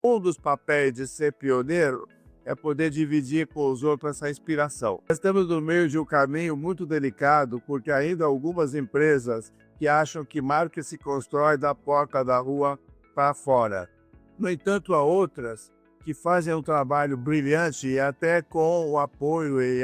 Um dos papéis de ser pioneiro é poder dividir com os outros essa inspiração. Nós estamos no meio de um caminho muito delicado, porque ainda há algumas empresas que acham que marca se constrói da porta da rua para fora. No entanto, há outras que fazem um trabalho brilhante e até com o apoio e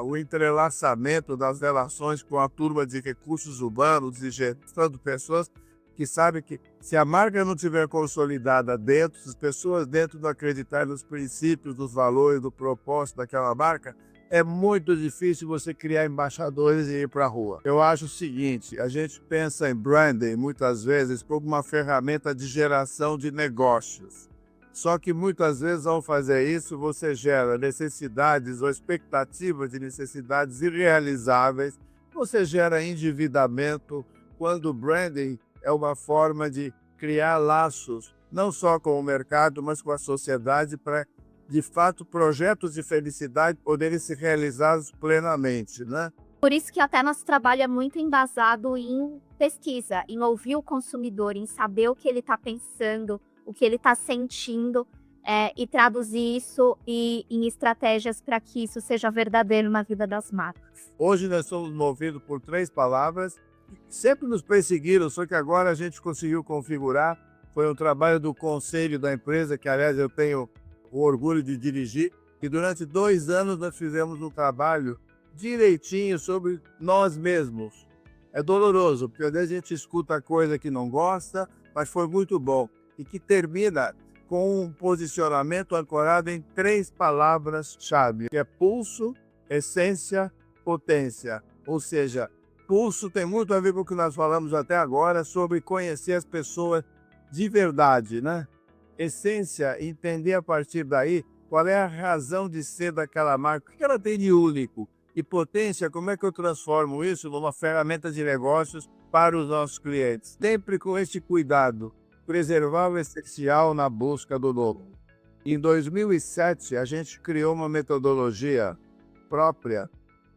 o entrelaçamento das relações com a turma de recursos humanos e gestão de pessoas, que sabe que se a marca não tiver consolidada dentro, se as pessoas dentro não acreditarem nos princípios, nos valores, do propósito daquela marca, é muito difícil você criar embaixadores e ir para a rua. Eu acho o seguinte, a gente pensa em branding muitas vezes como uma ferramenta de geração de negócios. Só que muitas vezes, ao fazer isso, você gera necessidades ou expectativas de necessidades irrealizáveis, você gera endividamento, quando o branding é uma forma de criar laços, não só com o mercado, mas com a sociedade, para, de fato, projetos de felicidade poderem ser realizados plenamente, né? Por isso que até nosso trabalho é muito embasado em pesquisa, em ouvir o consumidor, em saber o que ele está pensando, o que ele está sentindo, e traduzir isso em estratégias para que isso seja verdadeiro na vida das marcas. Hoje nós somos movidos por 3 palavras, que sempre nos perseguiram, só que agora a gente conseguiu configurar. Foi um trabalho do conselho da empresa, que aliás eu tenho o orgulho de dirigir, e durante 2 anos nós fizemos um trabalho direitinho sobre nós mesmos. É doloroso, porque às vezes a gente escuta coisa que não gosta, mas foi muito bom. E que termina com um posicionamento ancorado em 3 palavras-chave, que é pulso, essência, potência. Ou seja, pulso tem muito a ver com o que nós falamos até agora sobre conhecer as pessoas de verdade, né? Essência, entender a partir daí qual é a razão de ser daquela marca, o que ela tem de único. E potência, como é que eu transformo isso numa ferramenta de negócios para os nossos clientes? Sempre com esse cuidado, preservar o essencial na busca do novo. Em 2007, a gente criou uma metodologia própria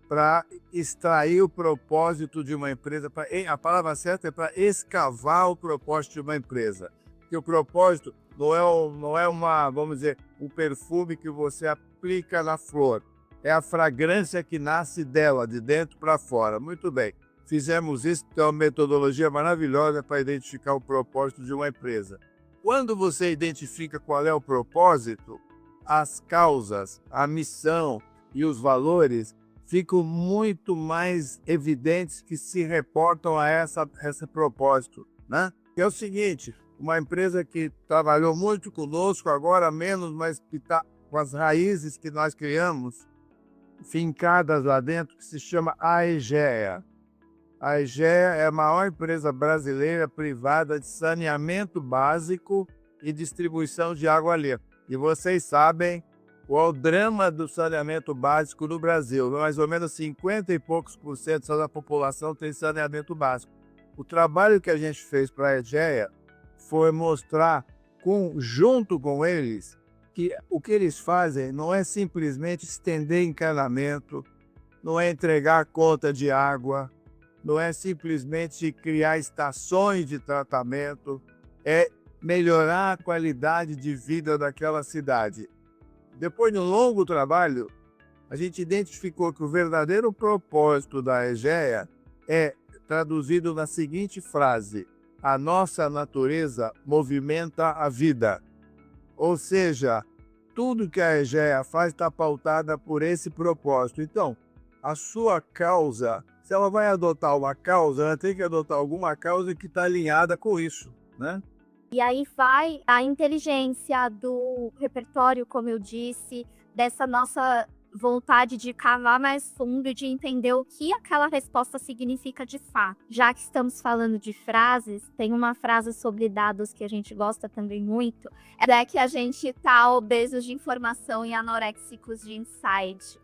para extrair o propósito de uma empresa. A palavra certa é para escavar o propósito de uma empresa. Porque o propósito não é uma, vamos dizer, um perfume que você aplica na flor. É a fragrância que nasce dela, de dentro para fora. Muito bem. Fizemos isso, tem uma metodologia maravilhosa para identificar o propósito de uma empresa. Quando você identifica qual é o propósito, as causas, a missão e os valores ficam muito mais evidentes que se reportam a esse propósito, né? Que é o seguinte, uma empresa que trabalhou muito conosco, agora menos, mas que está com as raízes que nós criamos, fincadas lá dentro, que se chama Aegea. A Aegea é a maior empresa brasileira privada de saneamento básico e distribuição de água limpa. E vocês sabem qual é o drama do saneamento básico no Brasil. Mais ou menos 50 e poucos por cento só da população tem saneamento básico. O trabalho que a gente fez para a Aegea foi mostrar, junto com eles, que o que eles fazem não é simplesmente estender encanamento, não é entregar conta de água, não é simplesmente criar estações de tratamento, é melhorar a qualidade de vida daquela cidade. Depois de um longo trabalho, a gente identificou que o verdadeiro propósito da Aegea é traduzido na seguinte frase: a nossa natureza movimenta a vida. Ou seja, tudo que a Aegea faz está pautada por esse propósito. Então, a sua causa, se ela vai adotar uma causa, ela tem que adotar alguma causa que está alinhada com isso, né? E aí vai a inteligência do repertório, como eu disse, dessa nossa vontade de cavar mais fundo e de entender o que aquela resposta significa de fato. Já que estamos falando de frases, tem uma frase sobre dados que a gente gosta também muito, é que a gente tá obesos de informação e anoréxicos de insight.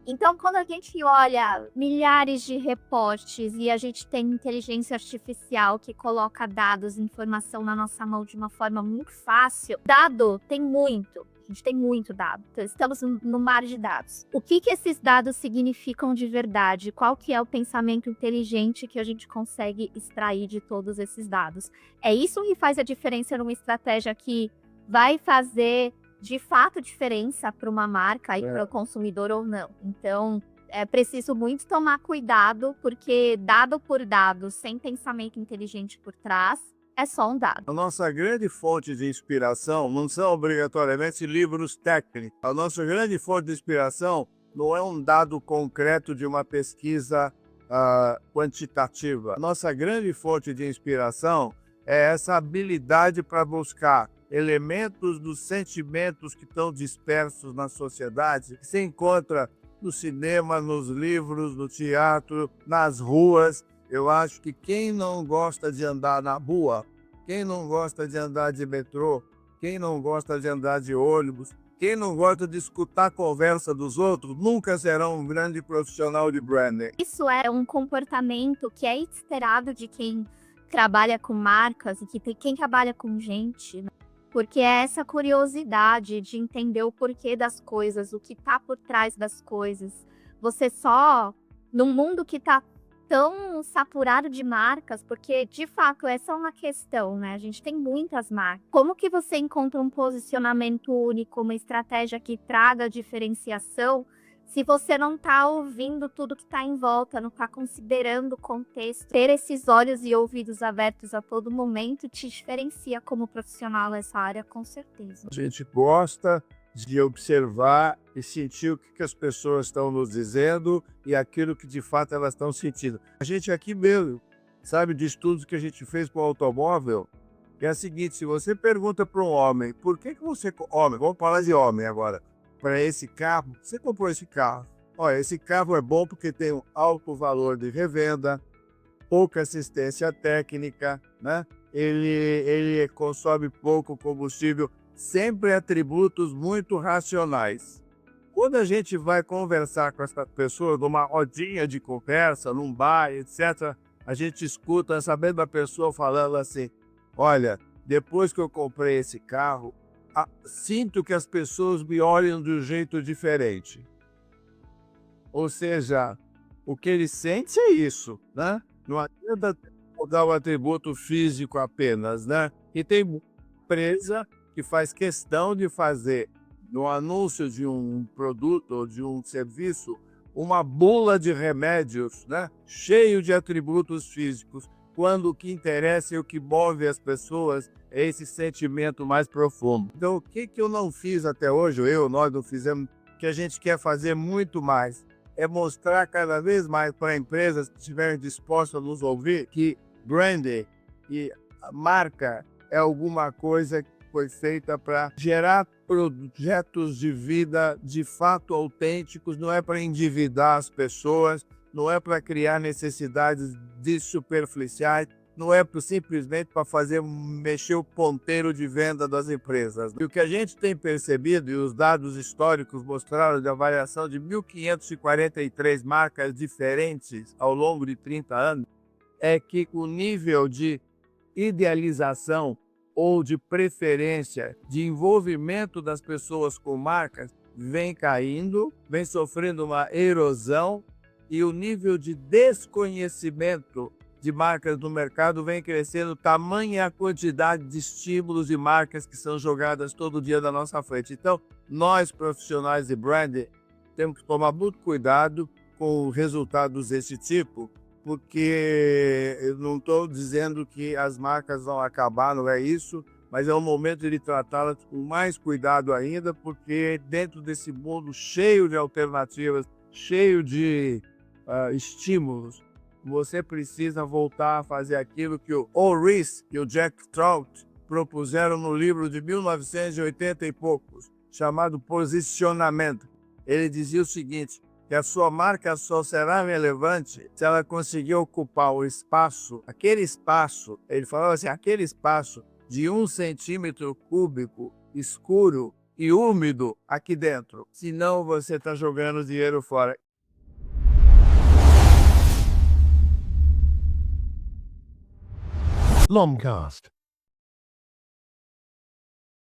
Então, quando a gente olha milhares de reportes e a gente tem inteligência artificial que coloca dados e informação na nossa mão de uma forma muito fácil, dado tem muito. A gente tem muito dado. Então, estamos no mar de dados. O que esses dados significam de verdade? Qual que é o pensamento inteligente que a gente consegue extrair de todos esses dados? É isso que faz a diferença numa estratégia que vai fazer de fato diferença para uma marca e É. para o consumidor ou não. Então, é preciso muito tomar cuidado, porque dado por dado, sem pensamento inteligente por trás, é só um dado. A nossa grande fonte de inspiração não são obrigatoriamente livros técnicos. A nossa grande fonte de inspiração não é um dado concreto de uma pesquisa quantitativa. A nossa grande fonte de inspiração é essa habilidade para buscar elementos dos sentimentos que estão dispersos na sociedade, que se encontra no cinema, nos livros, no teatro, nas ruas. Eu acho que quem não gosta de andar na rua, quem não gosta de andar de metrô, quem não gosta de andar de ônibus, quem não gosta de escutar a conversa dos outros, nunca será um grande profissional de branding. Isso é um comportamento que é esperado de quem trabalha com marcas e quem trabalha com gente, né? Porque é essa curiosidade de entender o porquê das coisas, o que está por trás das coisas. Você só, num mundo que está tão saturado de marcas, porque de fato essa é uma questão, né? A gente tem muitas marcas. Como que você encontra um posicionamento único, uma estratégia que traga diferenciação, se você não está ouvindo tudo que está em volta, não está considerando o contexto? Ter esses olhos e ouvidos abertos a todo momento te diferencia como profissional nessa área, com certeza. A gente gosta de observar e sentir o que as pessoas estão nos dizendo e aquilo que de fato elas estão sentindo. A gente aqui mesmo sabe de estudos que a gente fez com o automóvel, que é o seguinte: se você pergunta para um homem, por que você... Homem, vamos falar de homem agora. Para esse carro, você comprou esse carro. Olha, esse carro é bom porque tem um alto valor de revenda, pouca assistência técnica, né? Ele consome pouco combustível, sempre atributos muito racionais. Quando a gente vai conversar com essa pessoa numa rodinha de conversa, num bar, etc., a gente escuta essa mesma pessoa falando assim: olha, depois que eu comprei esse carro, sinto que as pessoas me olham de um jeito diferente. Ou seja, o que ele sente é isso, né? Não adianta mudar o atributo físico apenas, né? E tem empresa que faz questão de fazer, no anúncio de um produto ou de um serviço, uma bula de remédios, né? Cheio de atributos físicos, quando o que interessa e o que move as pessoas é esse sentimento mais profundo. Então, o que eu não fiz até hoje, nós não fizemos, que a gente quer fazer muito mais, é mostrar cada vez mais para empresas que estiverem dispostas a nos ouvir que branding e a marca é alguma coisa que foi feita para gerar projetos de vida de fato autênticos, não é para endividar as pessoas, não é para criar necessidades de superficiais, não é simplesmente para mexer o ponteiro de venda das empresas. E o que a gente tem percebido, e os dados históricos mostraram de avaliação de 1.543 marcas diferentes ao longo de 30 anos, é que o nível de idealização ou de preferência, de envolvimento das pessoas com marcas vem caindo, vem sofrendo uma erosão, e o nível de desconhecimento de marcas no mercado vem crescendo, tamanha a quantidade de estímulos de marcas que são jogadas todo dia na nossa frente. Então, nós profissionais de branding temos que tomar muito cuidado com resultados desse tipo, porque eu não estou dizendo que as marcas vão acabar, não é isso, mas é o momento de tratá-las com mais cuidado ainda, porque dentro desse mundo cheio de alternativas, cheio de estímulos, você precisa voltar a fazer aquilo que o Ulrich e o Jack Trout propuseram no livro de 1980 e poucos, chamado Posicionamento. Ele dizia o seguinte, que a sua marca só será relevante se ela conseguir ocupar o espaço, aquele espaço, ele falava assim, aquele espaço de 1 centímetro cúbico escuro e úmido aqui dentro. Senão você está jogando dinheiro fora. Lomcast.